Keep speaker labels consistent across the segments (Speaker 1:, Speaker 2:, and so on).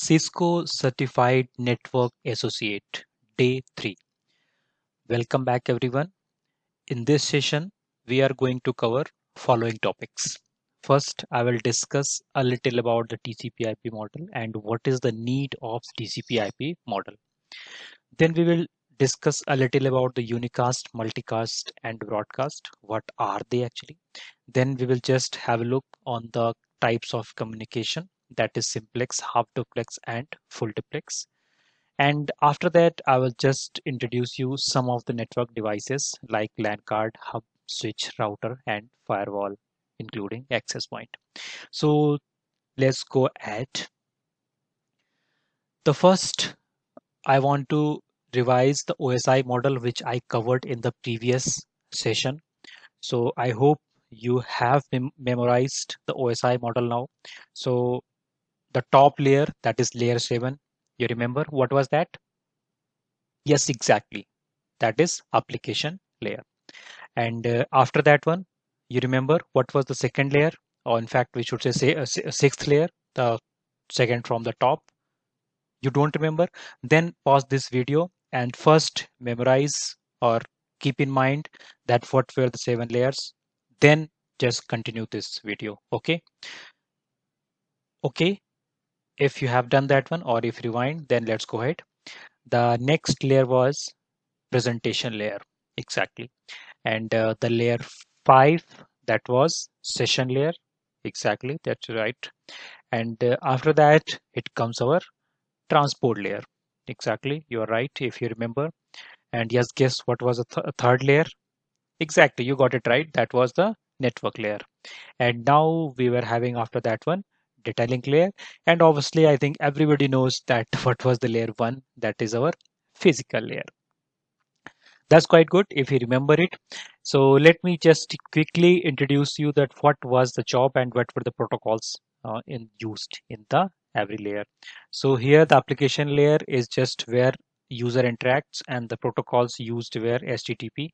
Speaker 1: Cisco Certified Network Associate, Day 3. Welcome back, everyone. In this session, we are going to cover following topics. First, I will discuss a little about the TCP/IP model and what is the need of TCP/IP model. Then we will discuss a little about the unicast, multicast, and broadcast. What are they actually? Then we will just have a look on the types of communication, that is simplex, half duplex, and full duplex. And after that, I will just introduce you some of the network devices like LAN card, hub, switch, router, and firewall, including access point. So let's go ahead. The first, I want to revise the OSI model, which I covered in the previous session. So I hope you have memorized the OSI model now. So the top layer, that is layer 7, you remember what was that? Yes, exactly. That is application layer. And after that one, you remember what was the second layer? Or in fact, we should say a sixth layer, the second from the top. You don't remember? Then pause this video and first memorize or keep in mind that what were the 7 layers. Then just continue this video. Okay. Okay. If you have done that one or if rewind, then let's go ahead. The next layer was presentation layer. Exactly. And the layer 5, that was session layer. Exactly, that's right. And after that it comes our transport layer. Exactly, you are right if you remember. And yes, guess what was the third layer? Exactly, you got it right, that was the network layer. And now we were having after that one data link layer. And obviously I think everybody knows that what was the layer 1, that is our physical layer. That's quite good if you remember it. So let me just quickly introduce you that what was the job and what were the protocols used in the every layer. So here the application layer is just where user interacts, and the protocols used were HTTP,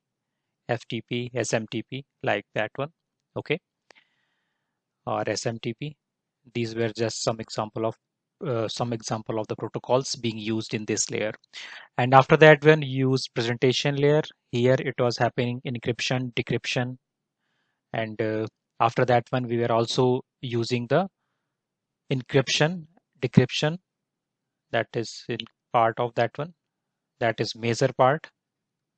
Speaker 1: FTP, SMTP, like that one, okay, or SMTP. These were just some example of the protocols being used in this layer. And after that, when you use presentation layer, here it was happening encryption, decryption, and after that one we were also using the encryption, decryption, that is in part of that one, that is major part,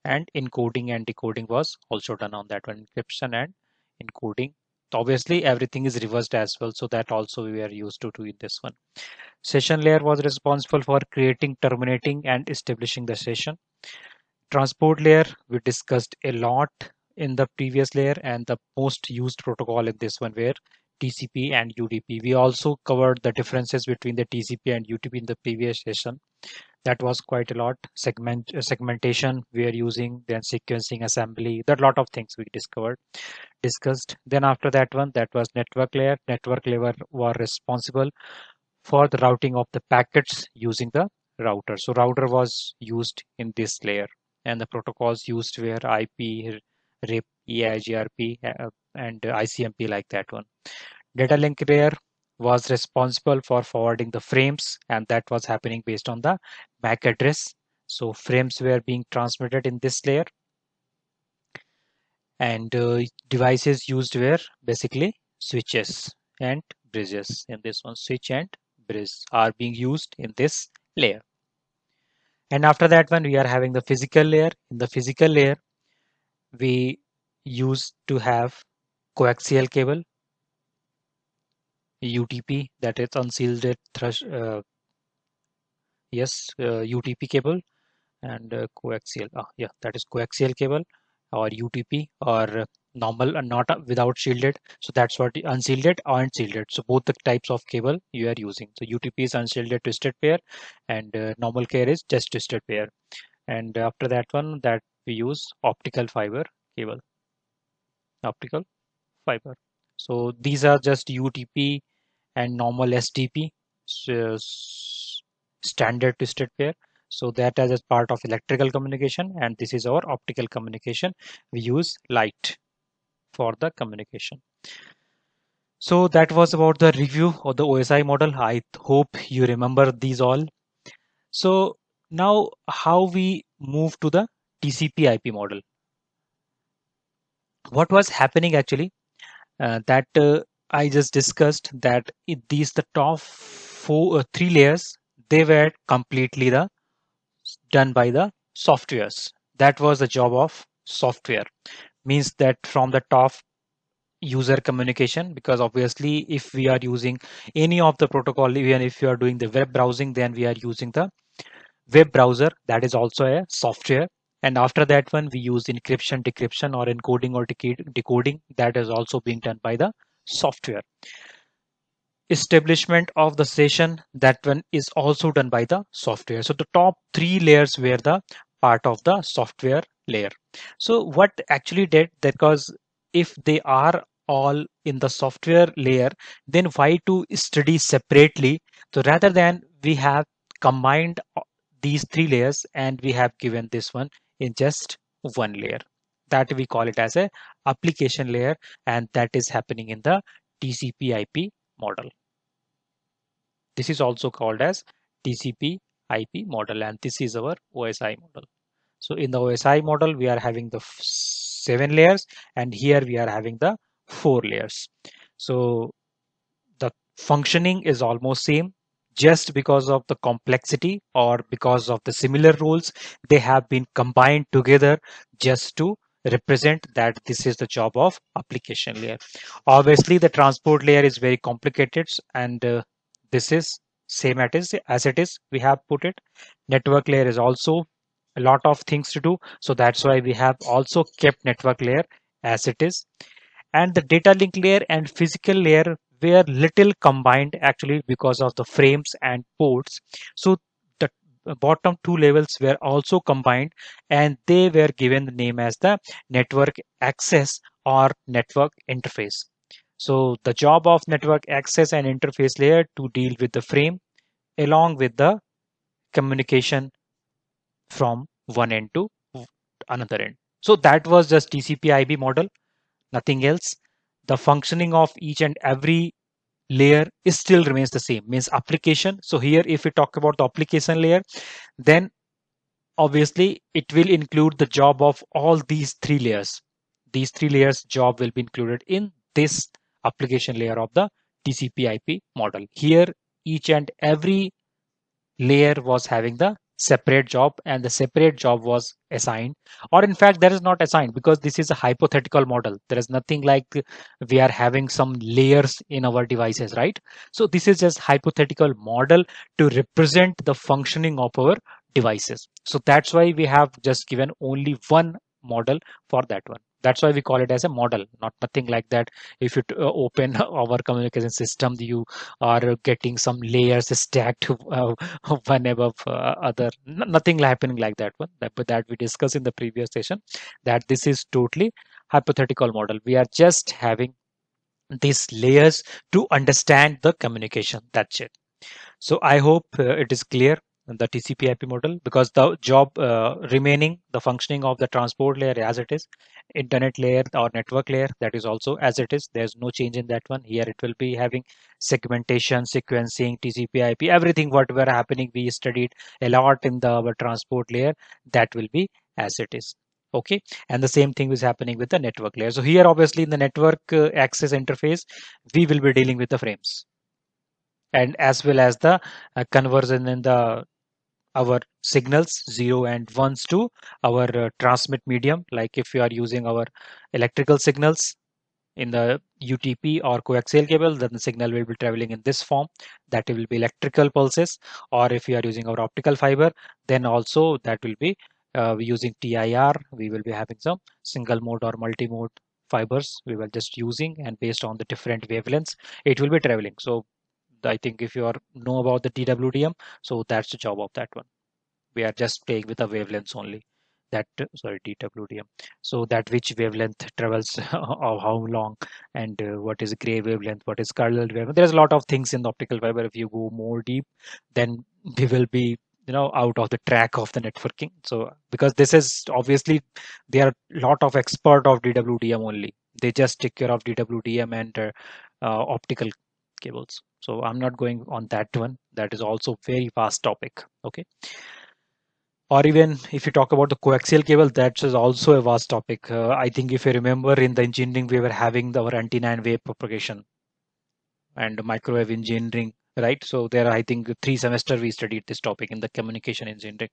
Speaker 1: and encoding and decoding was also done on that one, encryption and encoding. Obviously everything is reversed as well, so that also we are used to do in this one. Session layer was responsible for creating, terminating, and establishing the session. Transport layer we discussed a lot in the previous layer, and the most used protocol in this one were TCP and UDP. We also covered the differences between the TCP and UDP in the previous session. That was quite a lot. Segmentation we are using, then sequencing, assembly, that lot of things we discussed. Then after that one, that was network layer. Network layer were responsible for the routing of the packets using the router. So router was used in this layer, and the protocols used were IP, RIP, EIGRP, and ICMP, like that one. Data link layer was responsible for forwarding the frames, and that was happening based on the MAC address. So frames were being transmitted in this layer, and devices used were basically switches and bridges. In this one, switch and bridge are being used in this layer. And after that one, we are having the physical layer. In the physical layer, we used to have coaxial cable, UTP, that is unshielded thrush, UTP cable, and coaxial. Yeah, that is coaxial cable or UTP, or normal and not without shielded. So that's what unshielded and shielded. So both the types of cable you are using. So UTP is unshielded twisted pair, and normal care is just twisted pair. And after that one, that we use optical fiber cable, optical fiber. So these are just UTP and normal STP, so standard twisted pair. So that as part of electrical communication, and this is our optical communication. We use light for the communication. So that was about the review of the OSI model. I hope you remember these all. So now how we move to the TCP IP model. What was happening actually, that I just discussed that these the top three layers, they were completely the done by the softwares. That was the job of software. Means that from the top user communication, because obviously if we are using any of the protocol, even if you are doing the web browsing, then we are using the web browser, that is also a software. And after that one, we use encryption, decryption, or encoding or decoding, that is also being done by the software. Establishment of the session, that one is also done by the software. So the top three layers were the part of the software layer. So what actually did, because if they are all in the software layer, then why to study separately? So rather than we have combined these three layers and we have given this one in just one layer, that we call it as a application layer, and that is happening in the TCP IP model. This is also called as TCP IP model, and this is our OSI model. So in the OSI model, we are having the 7 layers, and here we are having the 4 layers. So the functioning is almost same. Just because of the complexity or because of the similar rules, they have been combined together just to represent that this is the job of application layer. Obviously the transport layer is very complicated, and this is same as it is we have put it. Network layer is also a lot of things to do, so that's why we have also kept network layer as it is. And the data link layer and physical layer were little combined actually because of the frames and ports. So the bottom two levels were also combined, and they were given the name as the network access or network interface. So the job of network access and interface layer to deal with the frame along with the communication from one end to another end. So that was just TCP IP model, nothing else. The functioning of each and every layer is still remains the same, means application. So here if we talk about the application layer, then obviously it will include the job of all these three layers. These three layers job will be included in this application layer of the TCP IP model. Here each and every layer was having the separate job, and the separate job was assigned, or in fact there is not assigned, because this is a hypothetical model. There is nothing like we are having some layers in our devices, right? So this is just hypothetical model to represent the functioning of our devices. So that's why we have just given only one model for that one. That's why we call it as a model, not nothing like that. If you open our communication system, you are getting some layers stacked one above other. Nothing happening like that one. But that we discussed in the previous session, that this is totally hypothetical model. We are just having these layers to understand the communication. That's it. So I hope it is clear, the TCP IP model, because the job remaining, the functioning of the transport layer as it is, internet layer or network layer, that is also as it is. There's no change in that one. Here it will be having segmentation, sequencing, TCP IP, everything what were happening. We studied a lot in the our transport layer. That will be as it is. Okay, and the same thing is happening with the network layer. So here obviously in the network access interface, we will be dealing with the frames, and as well as the conversion in the our signals 0 and 1s to our transmit medium. Like if you are using our electrical signals in the UTP or coaxial cable, then the signal will be traveling in this form, that will be electrical pulses. Or if you are using our optical fiber, then also that will be using TIR. We will be having some single mode or multi-mode fibers we were just using, and based on the different wavelengths it will be traveling. So I think if you are know about the DWDM, so that's the job of that one. We are just playing with the wavelengths only. That sorry, DWDM. So that which wavelength travels of how long, and what is gray wavelength, what is colored wavelength. There's a lot of things in the optical fiber. If you go more deep, then we will be out of the track of the networking. So because this is obviously there are a lot of expert of DWDM only. They just take care of DWDM and optical cables. So I'm not going on that one. That is also very vast topic. Okay. Or even if you talk about the coaxial cable, that is also a vast topic. I think if you remember in the engineering, we were having our antenna and wave propagation and microwave engineering, right? So there are, I think, 3 semester we studied this topic in the communication engineering.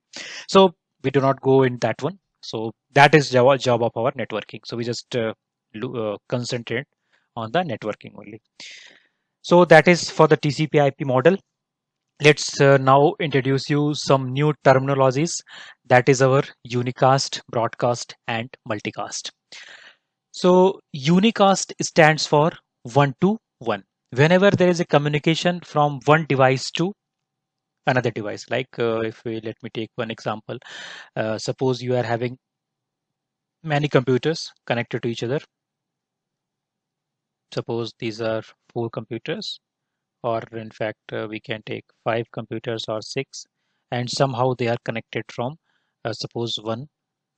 Speaker 1: So we do not go in that one. So that is job of our networking. So we just concentrate on the networking only. So that is for the TCP/IP model. Let's now introduce you some new terminologies. That is our unicast, broadcast, and multicast. So unicast stands for one to one. Whenever there is a communication from one device to another device, like if we let me take one example. Suppose you are having many computers connected to each other. Suppose these are 4 computers, or in fact, we can take 5 computers or 6, and somehow they are connected from, suppose, one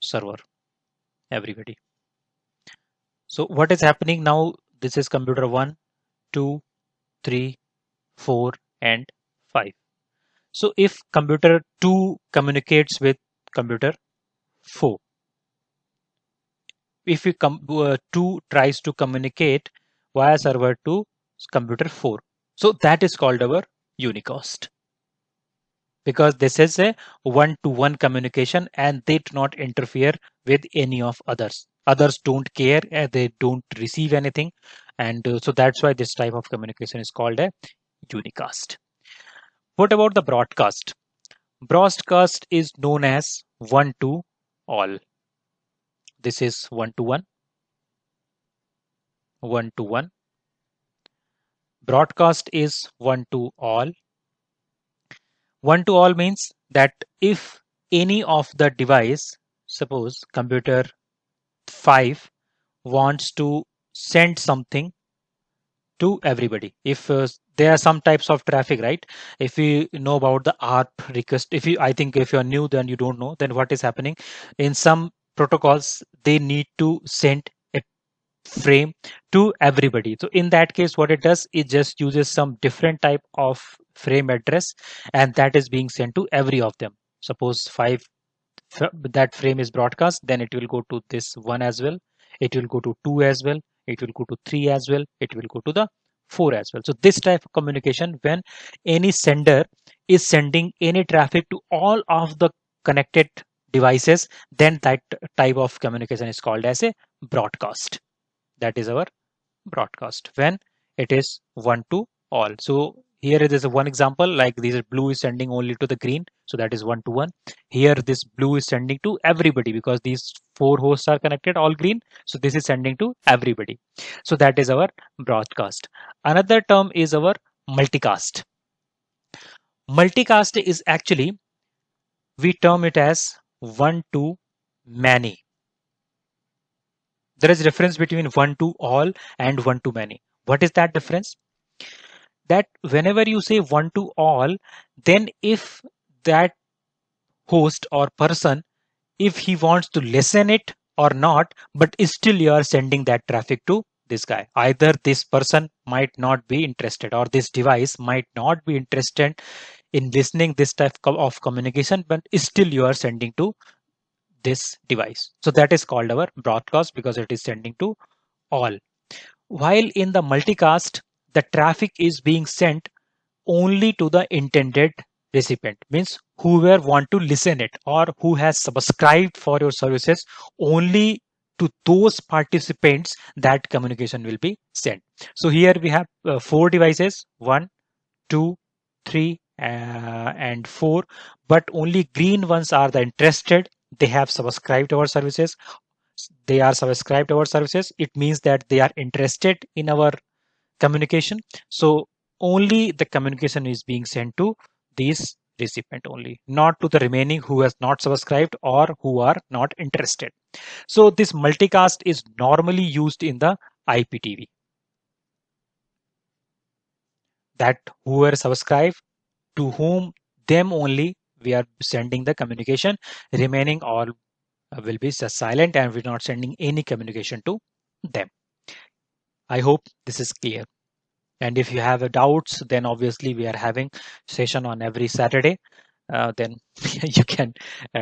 Speaker 1: server, everybody. So what is happening now? This is computer 1, 2, 3, 4, and 5. So if computer 2 communicates with computer 4, if 2 tries to communicate via server to computer 4, so that is called our unicast, because this is a one-to-one communication and they do not interfere with any of others don't care, they don't receive anything, and so that's why this type of communication is called a unicast. What about the broadcast? Broadcast is known as one to all. This is one to one, one to one. Broadcast is one to all. One to all means that if any of the device, suppose computer 5 wants to send something to everybody, if there are some types of traffic, right? If you know about the ARP request, if you, I think if you're new, then you don't know, then what is happening in some protocols, they need to send a frame to everybody. So in that case, what it does, it just uses some different type of frame address, and that is being sent to every of them. Suppose 5, that frame is broadcast, then it will go to this one as well, it will go to 2 as well, it will go to 3 as well, it will go to the 4 as well. So this type of communication, when any sender is sending any traffic to all of the connected devices, then that type of communication is called as a broadcast. That is our broadcast when it is one to all. So here it is a one example, like this blue is sending only to the green, so that is one to one. Here this blue is sending to everybody because these 4 hosts are connected all green, so this is sending to everybody. So that is our broadcast. Another term is our multicast. Multicast is actually, we term it as one to many. There is a difference between one to all and one to many. What is that difference? That whenever you say one to all, then if that host or person, if he wants to listen it or not, but still you are sending that traffic to this guy, either this person might not be interested or this device might not be interested in listening this type of communication, but still you are sending to this device. So that is called our broadcast because it is sending to all. While in the multicast, the traffic is being sent only to the intended recipient, means whoever want to listen it or who has subscribed for your services, only to those participants that communication will be sent. So here we have 4 devices, 1, 2, 3, and 4, but only green ones are the interested, they have subscribed our services, they are subscribed our services, it means that they are interested in our communication. So only the communication is being sent to these recipient only, not to the remaining who has not subscribed or who are not interested. So this multicast is normally used in the IPTV, that whoever subscribe, to whom, them only we are sending the communication, remaining all will be silent and we're not sending any communication to them. I hope this is clear. And if you have doubts, then obviously we are having session on every Saturday. Then you can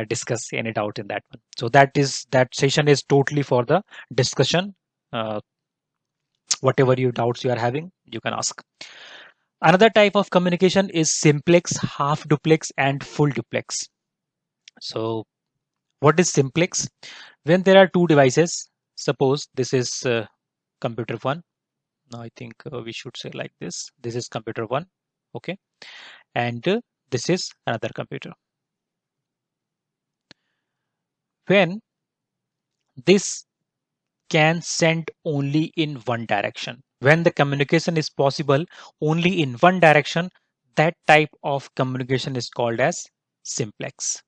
Speaker 1: discuss any doubt in that one. So that session is totally for the discussion. Uh, whatever you doubts you are having, you can ask. Another type of communication is simplex, half duplex, and full duplex. So what is simplex? When there are two devices, suppose this is computer one. Now I think we should say like this. This is computer one, okay, and this is another computer. When this can send only in one direction. When the communication is possible only in one direction, that type of communication is called as simplex.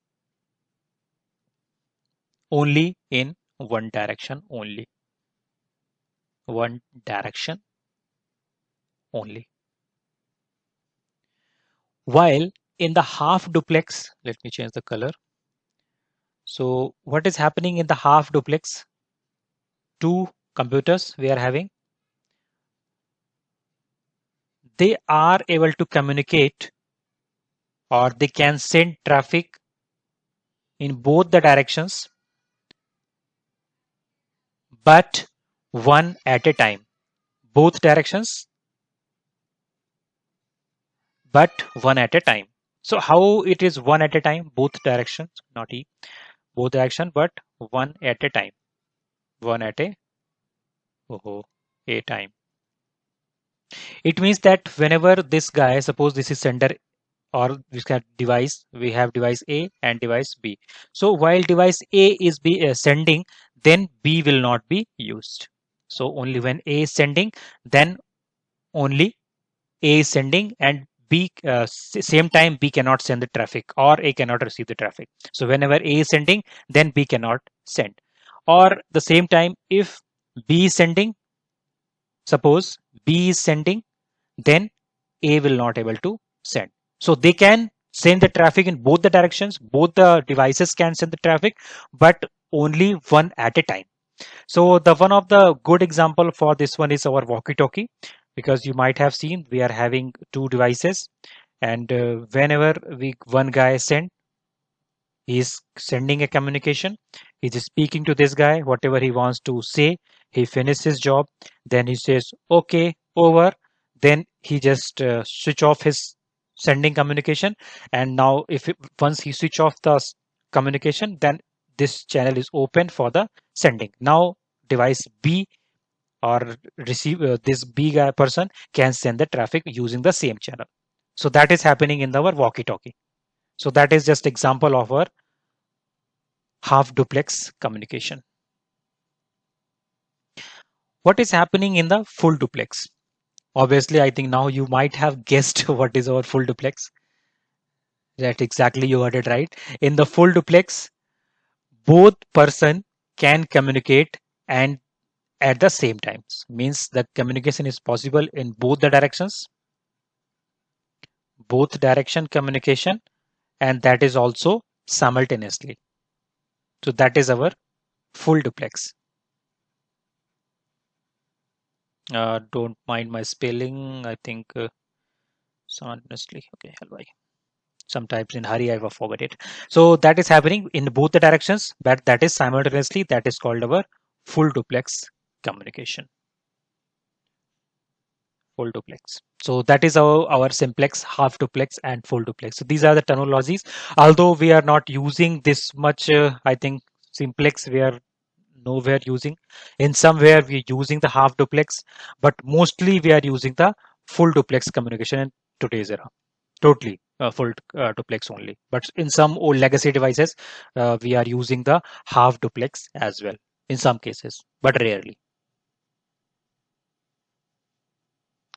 Speaker 1: Only in one direction only. One direction only. While in the half duplex, let me change the color. So what is happening in the half duplex? Two computers we are having. They are able to communicate, or they can send traffic in both the directions, but one at a time. Both directions, but one at a time. So how it is one at a time? Both directions, not e, both direction, but one at a time. One at a time. It means that whenever this guy, suppose this is sender or this kind of device, we have device A and device B. So while device A is sending, then B will not be used. So only when A is sending, then only A is sending, and B same time B cannot send the traffic, or A cannot receive the traffic. So whenever A is sending, then B cannot send. Or the same time, if B is sending, suppose B is sending, then A will not able to send. So they can send the traffic in both the directions. Both the devices can send the traffic, but only one at a time. So the one of the good example for this one is our walkie-talkie, because you might have seen we are having two devices, and whenever one guy send, he is sending a communication. He is speaking to this guy, whatever he wants to say. He finishes his job, then he says, "Okay, over." Then he just switch off his sending communication, and now once he switch off the communication, then this channel is open for the sending. Now device B or receive this B guy person can send the traffic using the same channel. So that is happening in our walkie-talkie. So that is just example of our half duplex communication. What is happening in the full duplex? Obviously, I think now you might have guessed what is our full duplex. That exactly, you heard it right. In the full duplex, both person can communicate and at the same time. Means that communication is possible in both the directions, both direction communication, and that is also simultaneously. So that is our full duplex. Don't mind my spelling. I think simultaneously. Okay, LY. Sometimes in hurry I will forget it. So that is happening in both the directions, but that is simultaneously. That is called our full duplex communication. Full duplex. So that is our simplex, half duplex, and full duplex. So these are the terminologies. Although we are not using this much, I think simplex we are nowhere using. In somewhere we are using the half duplex, but mostly we are using the full duplex communication in today's era. Totally full duplex only. But in some old legacy devices, we are using the half duplex as well in some cases, but rarely.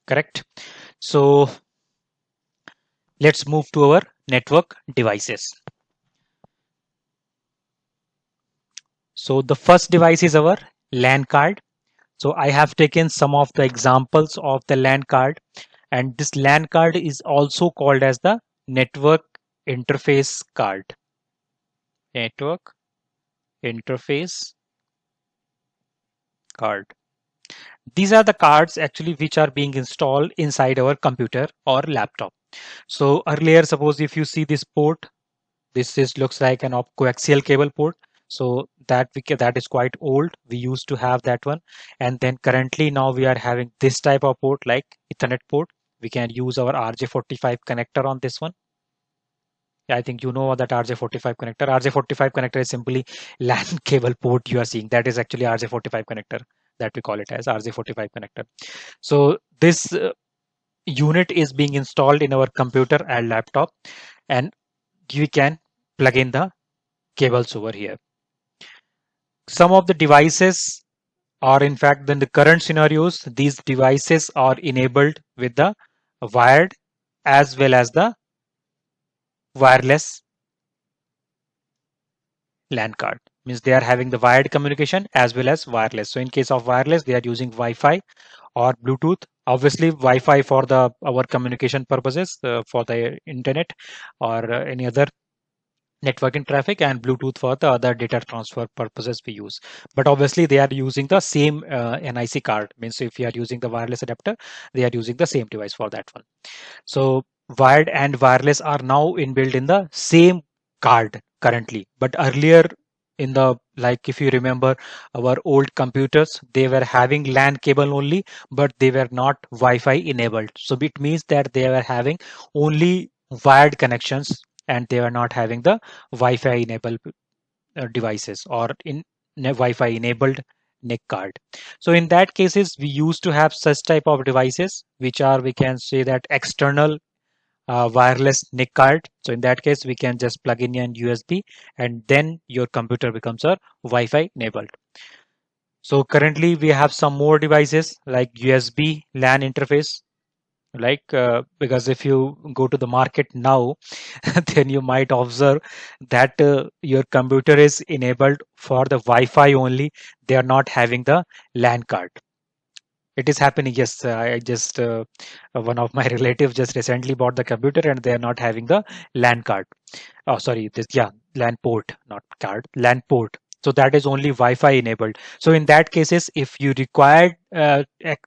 Speaker 1: Correct. So let's move to our network devices. So the first device is our LAN card. So I have taken some of the examples of the LAN card, and this LAN card is also called as the network interface card. Network interface card. These are the cards actually which are being installed inside our computer or laptop. So earlier, suppose if you see this port, this is looks like an coaxial cable port. So that is quite old. We used to have that one, and then currently now we are having this type of port like Ethernet port. We can use our RJ45 connector on this one. Yeah, I think you know that RJ45 connector. RJ45 connector is simply LAN cable port you are seeing. That is actually RJ45 connector that we call it as RJ45 connector. So this unit is being installed in our computer and laptop, and we can plug in the cables over here. Some of the devices are, in fact, in the current scenarios, these devices are enabled with the wired as well as the wireless LAN card. Means they are having the wired communication as well as wireless. So in case of wireless, they are using Wi-Fi or Bluetooth. Obviously, Wi-Fi for the our communication purposes, for the internet or any other networking traffic, and Bluetooth for the other data transfer purposes we use. But obviously they are using the same NIC card. Means if you are using the wireless adapter, they are using the same device for that one. So wired and wireless are now inbuilt in the same card currently. But earlier in the, like if you remember our old computers, they were having LAN cable only, but they were not Wi-Fi enabled. So it means that they were having only wired connections, and they were not having the Wi-Fi enabled devices or in Wi-Fi enabled NIC card. So in that cases, we used to have such type of devices, which are, we can say that external wireless NIC card. So in that case, we can just plug in an USB, and then your computer becomes a Wi-Fi enabled. So currently we have some more devices like USB LAN interface, like because if you go to the market now, then you might observe that your computer is enabled for the Wi-Fi only. They are not having the LAN card. It is happening. Yes, I just one of my relatives just recently bought the computer, and they are not having the LAN card. Oh, sorry, this, yeah, LAN port, not card, LAN port. So that is only Wi-Fi enabled. So in that cases, if you require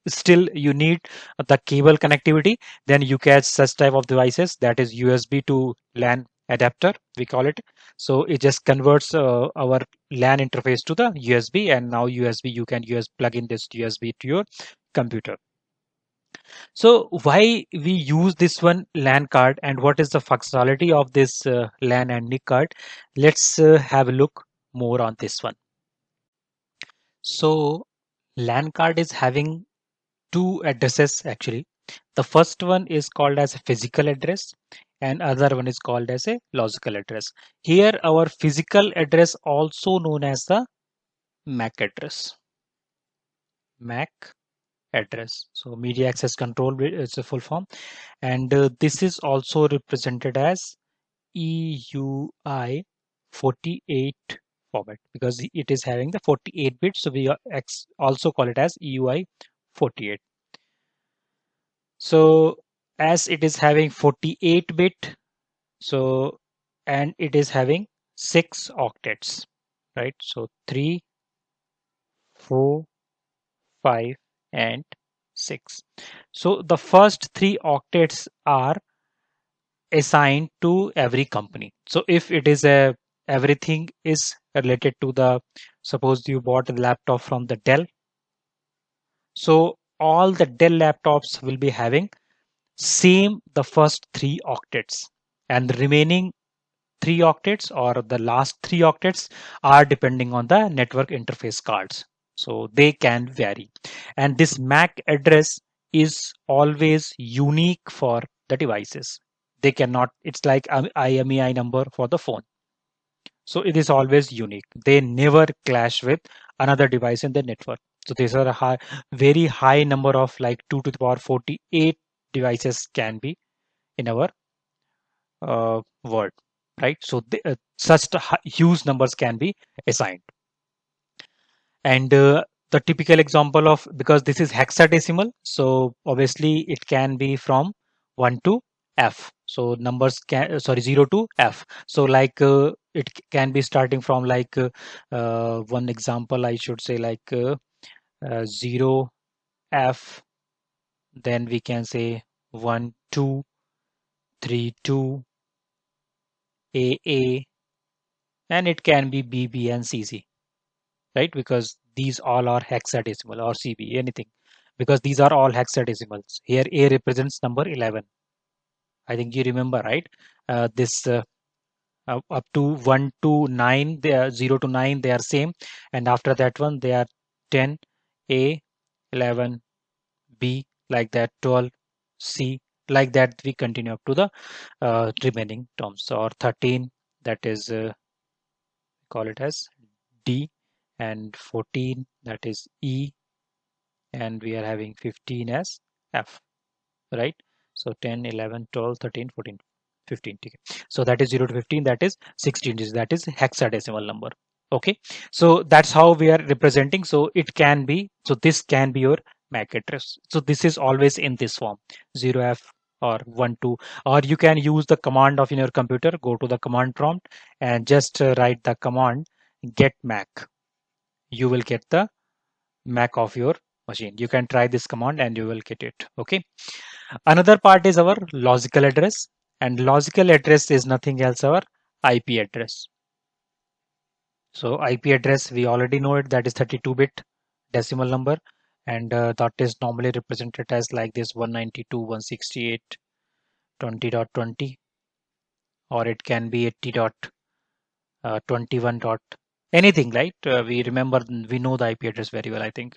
Speaker 1: still you need the cable connectivity, then you catch such type of devices, that is USB to LAN adapter, we call it. So it just converts our LAN interface to the USB, and now USB you can use plug in this USB to your computer. So why we use this one LAN card, and what is the functionality of this LAN and NIC card? Let's have a look more on this one. So LAN card is having two addresses actually. The first one is called as a physical address, and other one is called as a logical address. Here our physical address also known as the MAC address. MAC address. So media access control is a full form, and this is also represented as EUI 48 format because it is having the 48 bits. So we also call it as EUI 48. So as it is having 48 bit, so and it is having 6 octets, right? So 3, 4, 5, and 6. So the first 3 octets are assigned to every company. So if it is a everything is related to the, suppose you bought a laptop from the Dell, so all the Dell laptops will be having same the first 3 octets, and the remaining 3 octets or the last 3 octets are depending on the network interface cards, so they can vary. And this MAC address is always unique for the devices. They cannot, it's like IMEI number for the phone, so it is always unique. They never clash with another device in the network. So these are a very high number of like 2 to the power 48 devices can be in our world, right? So such huge numbers can be assigned. And the typical example of, because this is hexadecimal, so obviously it can be from 1 to F. So numbers can, 0 to F. So like it can be starting from like one example I should say like 0 F, then we can say 1 2 3 2 AA, and it can be BB and CC, right? Because these all are hexadecimal, or CB, anything, because these are all hexadecimals. Here A represents number 11. I think you remember, right? This up to 1 to 9, they are 0 to 9, they are same, and after that one they are 10 A, 11 B, like that, 12 C, like that we continue up to the remaining terms, or 13, that is call it as D, and 14, that is E, and we are having 15 as F, right? So 10, 11, 12, 13, 14, 15. Okay. So that is 0 to 15, that is 16 digits, that is hexadecimal number. Okay. So that's how we are representing. So it can be, so this can be your MAC address. So this is always in this form, 0F or 1 2, or you can use the command of in your computer, go to the command prompt and just write the command get MAC. You will get the MAC of your machine. You can try this command and you will get it. Okay. Another part is our logical address, and logical address is nothing else our IP address. So IP address, we already know it, that is 32-bit decimal number, and that is normally represented as like this 192.168.20.20, or it can be 80.21. Anything, right? We remember, we know the IP address very well, I think,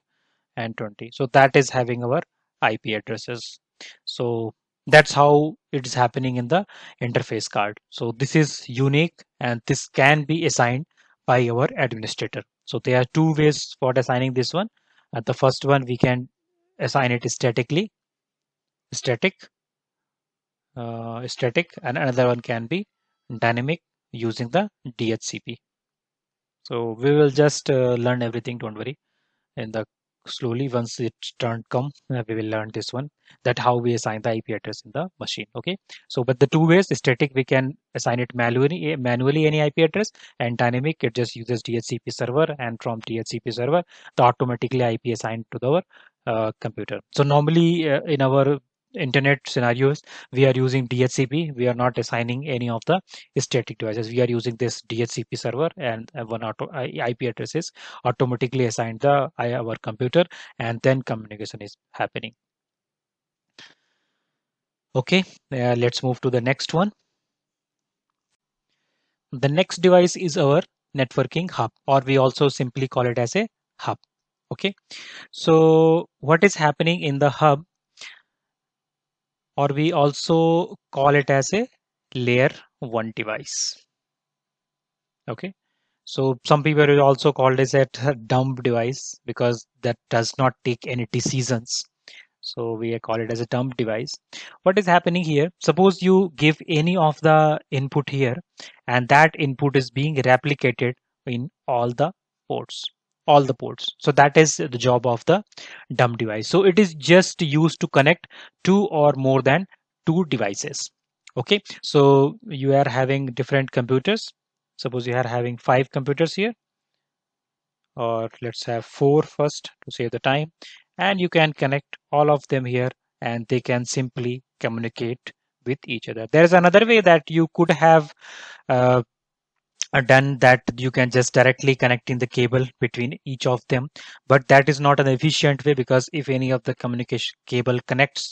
Speaker 1: and 20. So that is having our IP addresses. So that's how it is happening in the interface card. So this is unique and this can be assigned by our administrator. So there are two ways for assigning this one. The first one, we can assign it statically, static, static, and another one can be dynamic using the DHCP. So we will just learn everything, don't worry, in the slowly. Once its turn come, we will learn this one, that how we assign the IP address in the machine. Okay. So but the two ways, static, we can assign it manually any IP address, and dynamic, it just uses DHCP server, and from DHCP server the automatically IP assigned to the computer. So normally in our internet scenarios, we are using DHCP. We are not assigning any of the static devices. We are using this DHCP server, and one IP address is automatically assigned the our computer, and then communication is happening. Okay, let's move to the next one. The next device is our networking hub, or we also simply call it as a hub. Okay, so what is happening in the hub, or we also call it as a layer 1 device. Okay, so some people will also call this a dumb device, because that does not take any decisions. So we call it as a dump device. What is happening here? Suppose you give any of the input here, and that input is being replicated in all the ports, all the ports. So that is the job of the dump device. So it is just used to connect two or more than two devices. Okay, so you are having different computers. Suppose you are having 5 computers here, or let's have 4 first to save the time, and you can connect all of them here, and they can simply communicate with each other. There is another way that you could have uh, done, that you can just directly connect in the cable between each of them, but that is not an efficient way, because if any of the communication cable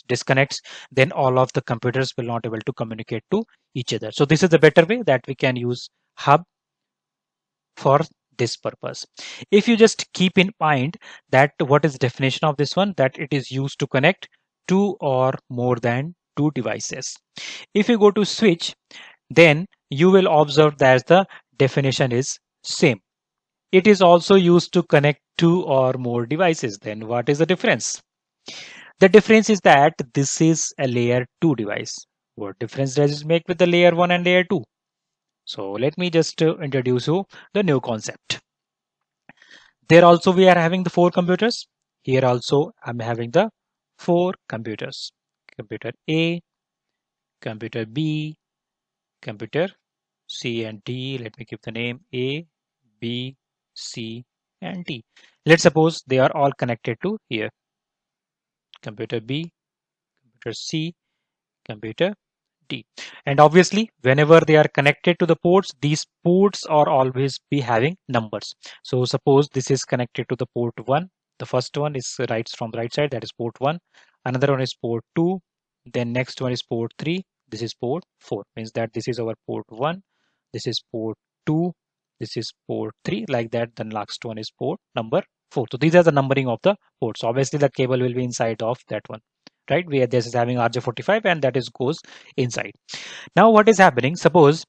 Speaker 1: disconnects, then all of the computers will not able to communicate to each other. So this is the better way, that we can use hub for this purpose. If you just keep in mind that what is the definition of this one, that it is used to connect two or more than two devices. If you go to switch, then you will observe that the definition is same. It is also used to connect two or more devices. Then what is the difference? The difference is that this is a layer 2 device. What difference does it make with the layer 1 and layer 2? So let me just introduce you the new concept. There also we are having the 4 computers. Here also I'm having the 4 computers. Computer A, computer B, computer C and D. Let me give the name A, B, C and D. Let's suppose they are all connected to here. computer B, computer C, computer D. And obviously, whenever they are connected to the ports, these ports are always be having numbers. So suppose this is connected to the port 1. The first one is right from the right side, that is port 1. Another one is port 2. Then next one is port 3. This is port 4. Means that this is our port 1. This is port 2. This is port 3. Like that, the last one is port number 4. So these are the numbering of the ports. Obviously, the cable will be inside of that one, right? Where this is having RJ45 and that is goes inside. Now what is happening? Suppose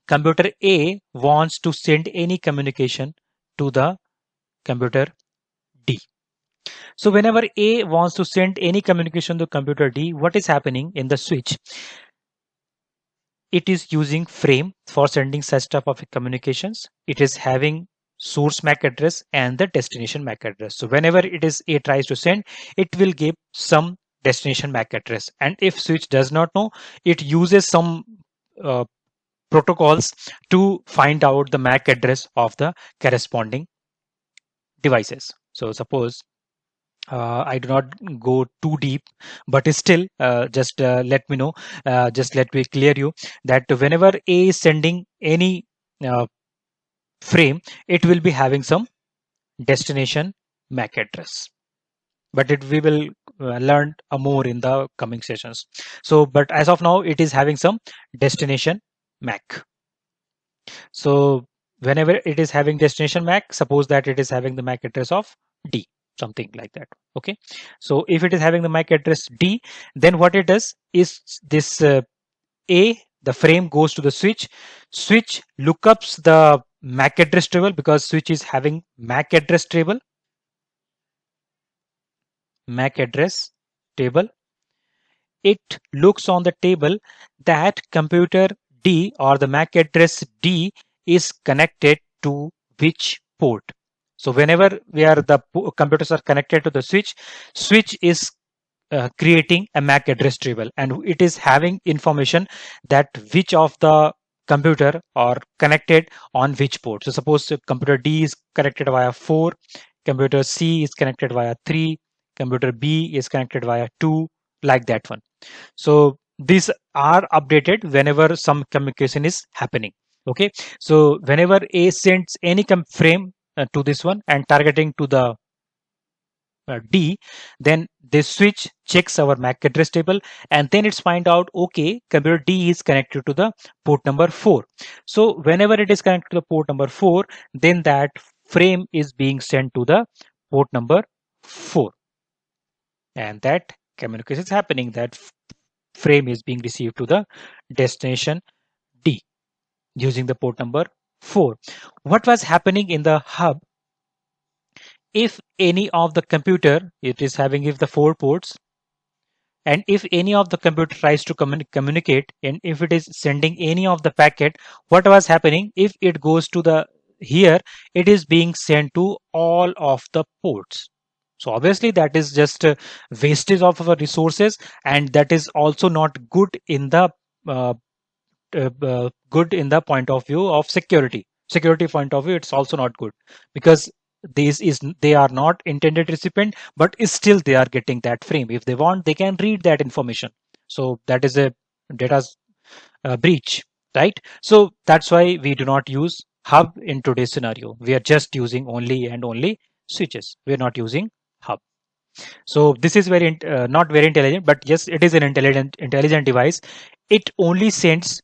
Speaker 1: computer A wants to send any communication to the computer D. So whenever A wants to send any communication to computer D, what is happening in the switch? It is using frame for sending such type of communications. It is having source MAC address and the destination MAC address. So whenever it is A tries to send, it will give some destination MAC address. And if switch does not know, it uses some uh, protocols to find out the MAC address of the corresponding devices. So suppose I do not go too deep, but still, just let me know. Just let me clear you that whenever A is sending any uh, frame, it will be having some destination MAC address. But we will learn more in the coming sessions. So, but as of now, it is having some destination MAC. So whenever it is having destination MAC, suppose that it is having the MAC address of D, something like that. Okay. So if it is having the MAC address D, then what it does is this A, the frame goes to the switch. Switch lookups the MAC address table because switch is having MAC address table. MAC address table. It looks on the table that computer D or the MAC address D is connected to which port. So whenever the computers are connected to the switch, switch is creating a MAC address table and it is having information that which of the computer are connected on which port. So suppose computer D is connected via 4, computer C is connected via 3, computer B is connected via 2, like that one. So these are updated whenever some communication is happening. Okay, so whenever A sends any frame to this one and targeting to the D, then this switch checks our MAC address table and then it's find out, okay, computer D is connected to the port number 4. So whenever it is connected to the port number 4, then that frame is being sent to the port number 4. And that communication is happening, that frame is being received to the destination D using the port number 4. What was happening in the hub? If any of the computer, it is having if the 4 ports, and if any of the computer tries to communicate and if it is sending any of the packet, what was happening? If it goes to the here, it is being sent to all of the ports. So obviously that is just wastage of our resources, and that is also not good in the good in the point of view of security point of view. It's also not good because they are not intended recipient, but still they are getting that frame. If they want, they can read that information. So that is a data breach, right? So that's why we do not use hub in today's scenario. We are just using only and only switches. We are not using hub. So this is very not very intelligent, but yes, it is an intelligent device. It only sends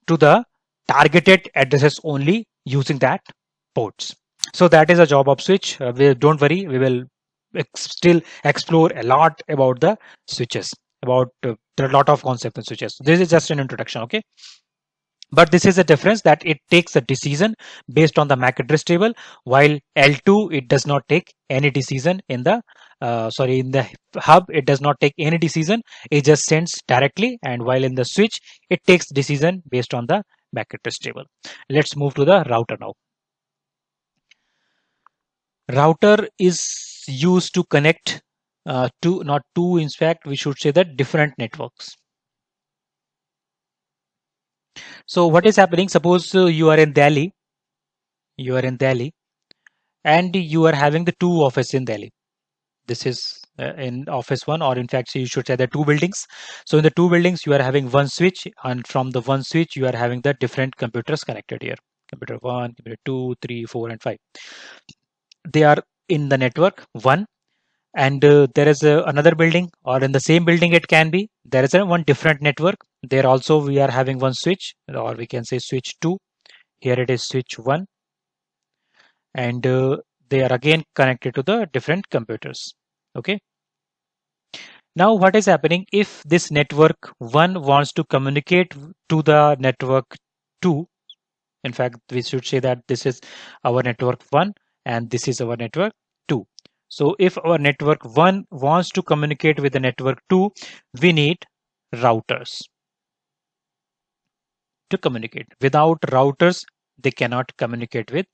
Speaker 1: to the targeted addresses only using that ports. So that is a job of switch. Don't worry, we will still explore a lot about the switches. About there are a lot of concepts in switches. This is just an introduction, okay? But this is a difference that it takes a decision based on the MAC address table, while L2 it does not take any decision in the in the hub it does not take any decision. It just sends directly, and while in the switch it takes decision based on the MAC address table. Let's move to the router now. Router is used to connect in fact we should say that different networks. So what is happening? Suppose you are in Delhi, and you are having the 2 offices in Delhi. This is in office one, or in fact, so you should say the two buildings. So in the two buildings, you are having one switch, and from the one switch, you are having the different computers connected here. Computer 1, computer 2, 3, 4, and 5. They are in the network 1, and there is another building, or in the same building it can be, there is one different network. There also we are having one switch, or we can say switch 2. Here it is switch 1, and they are again connected to the different computers. Okay. Now what is happening if this network 1 wants to communicate to the network 2? In fact, we should say that this is our network 1 and this is our network 2. So if our network 1 wants to communicate with the network 2, we need routers to communicate. Without routers, they cannot communicate with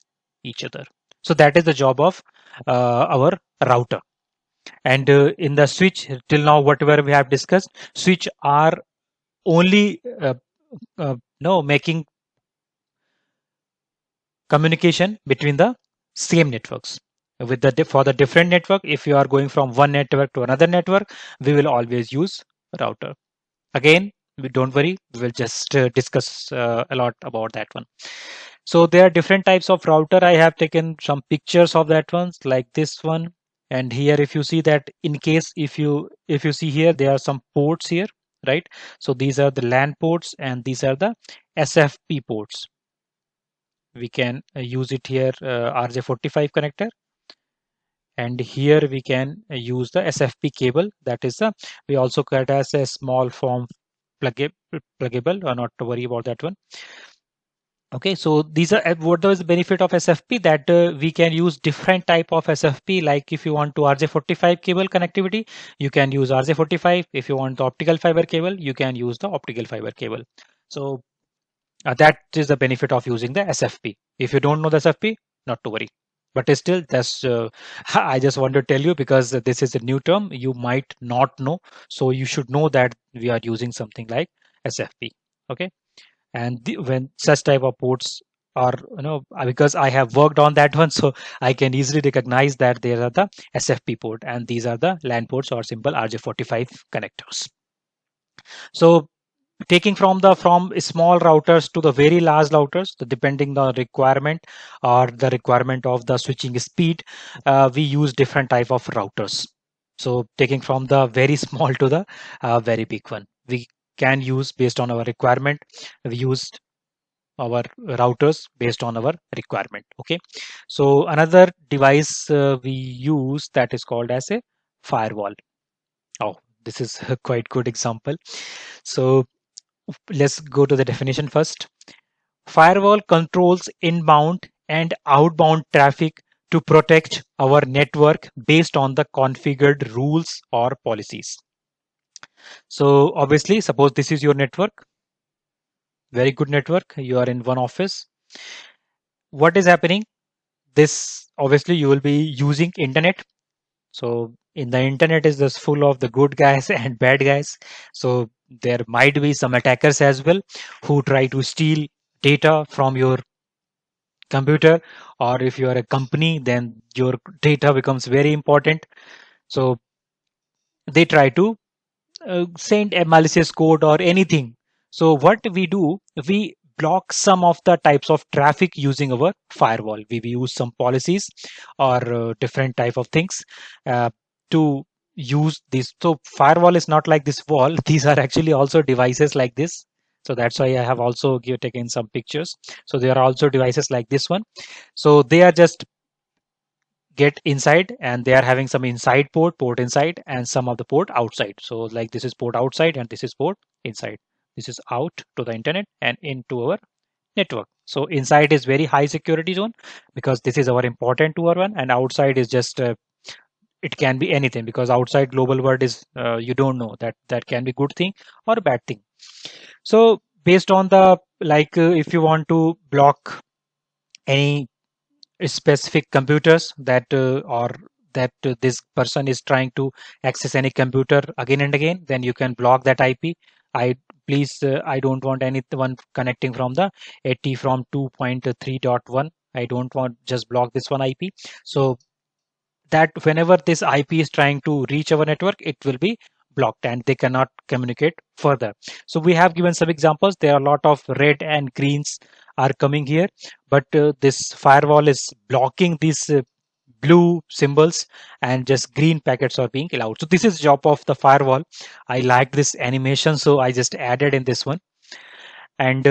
Speaker 1: each other. So that is the job of our router. And in the switch, till now, whatever we have discussed, switch are only no making communication between the same networks. With the for the different network, if you are going from one network to another network, we will always use router. Again, don't worry, we will just discuss a lot about that one. So there are different types of router. I have taken some pictures of that ones, like this one. And here, if you see that, in case if you see here, there are some ports here, right? So these are the LAN ports, and these are the SFP ports. We can use it here, RJ45 connector, and here we can use the SFP cable. That is the, we also get as a small form pluggable, or not to worry about that one. Okay, so these are what is the benefit of SFP, that we can use different type of SFP. Like if you want to RJ45 cable connectivity, you can use RJ45. If you want the optical fiber cable, you can use the optical fiber cable. So that is the benefit of using the SFP. If you don't know the SFP, not to worry. But still, that's I just want to tell you, because this is a new term you might not know. So you should know that we are using something like SFP. Okay, and when such type of ports are, because I have worked on that one, so I can easily recognize that there are the SFP port, and these are the LAN ports, or simple RJ45 connectors. So taking from small routers to the very large routers, depending on requirement or the requirement of the switching speed, we use different type of routers. So taking from the very small to the very big one, we can use based on our requirement. We use our routers based on our requirement. Okay, so another device we use, that is called as a firewall. Oh, this is a quite good example. So let's go to the definition first. Firewall controls inbound and outbound traffic to protect our network based on the configured rules or policies. So obviously, suppose this is your network, very good network, you are in one office. What is happening? This, obviously you will be using internet. So in the internet is just full of the good guys and bad guys. So there might be some attackers as well who try to steal data from your computer, or if you are a company, then your data becomes very important. So they try to send a malicious code or anything. So what we do, we block some of the types of traffic using our firewall. We use some policies or different type of things to use this. So firewall is not like this wall. These are actually also devices like this. So that's why I have also taken some pictures. So there are also devices like this one. So they are just get inside, and they are having some inside port inside, and some of the port outside. So like this is port outside and this is port inside. This is out to the internet and into our network. So inside is very high security zone, because this is our important to our one, and outside is just it can be anything, because outside global world is you don't know, that can be good thing or bad thing. So based on the, like if you want to block any specific computers, that or that this person is trying to access any computer again and again, then you can block that IP. I please I don't want anyone connecting from the 80 from 2.3.1. I don't want, just block this one IP. So that whenever this IP is trying to reach our network, it will be blocked and they cannot communicate further. So we have given some examples. There are a lot of red and greens are coming here, but this firewall is blocking these blue symbols and just green packets are being allowed. So this is job of the firewall. I like this animation, so I just added in this one. And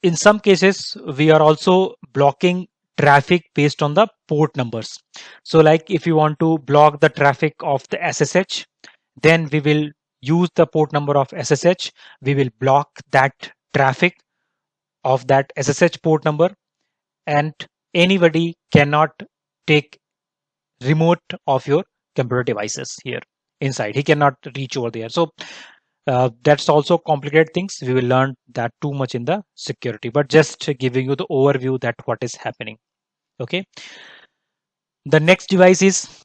Speaker 1: in some cases, we are also blocking traffic based on the port numbers. So like if you want to block the traffic of the SSH, then we will use the port number of SSH. We will block that traffic of that SSH port number, and anybody cannot take remote of your computer devices here inside. He cannot reach over there. So that's also complicated things. We will learn that too much in the security, but just giving you the overview that what is happening. Okay. The next device is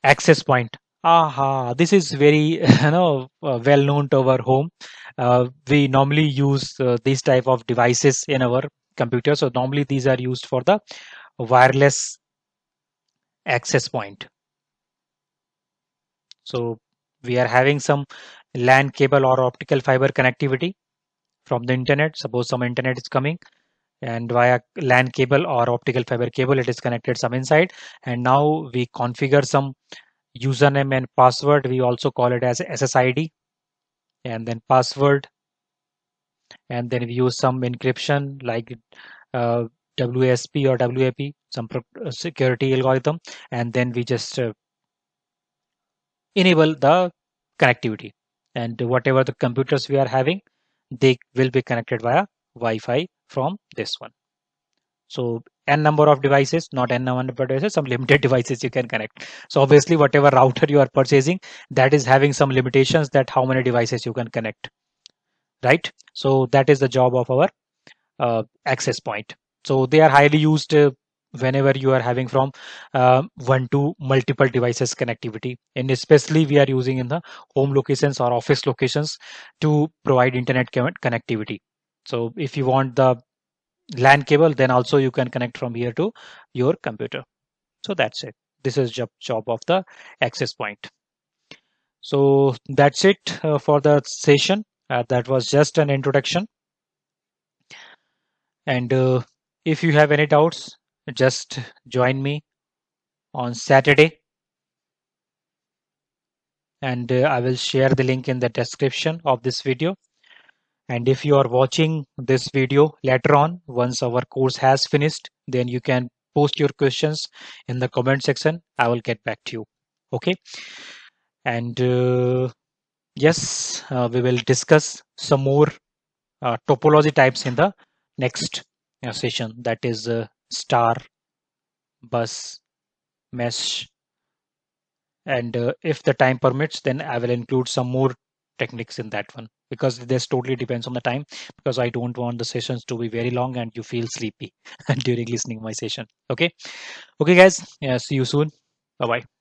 Speaker 1: access point. Aha, this is very well known to our home. We normally use these type of devices in our computer. So normally these are used for the wireless access point. So we are having some LAN cable or optical fiber connectivity from the internet. Suppose some internet is coming and via LAN cable or optical fiber cable, it is connected some inside. And now we configure some username and password. We also call it as SSID and then password. And then we use some encryption like uh, WSP or WAP, some security algorithm. And then we just enable the connectivity. And whatever the computers we are having, they will be connected via Wi-Fi from this one. So n number of devices, not n number of devices, some limited devices you can connect. So obviously whatever router you are purchasing, that is having some limitations that how many devices you can connect, right? So that is the job of our access point. So they are highly used whenever you are having from one to multiple devices connectivity, and especially we are using in the home locations or office locations to provide internet connectivity. So if you want the LAN cable, then also you can connect from here to your computer. So that's it. This is job of the access point. So that's it for the session. That was just an introduction. And if you have any doubts, just join me on Saturday, and I will share the link in the description of this video. And if you are watching this video later on, once our course has finished, then you can post your questions in the comment section. I will get back to you. Okay. And yes, we will discuss some more topology types in the next session, that is star, bus, mesh, and if the time permits, then I will include some more techniques in that one, because this totally depends on the time, because I don't want the sessions to be very long and you feel sleepy during listening my session. Okay. Okay guys, yeah, see you soon. Bye bye.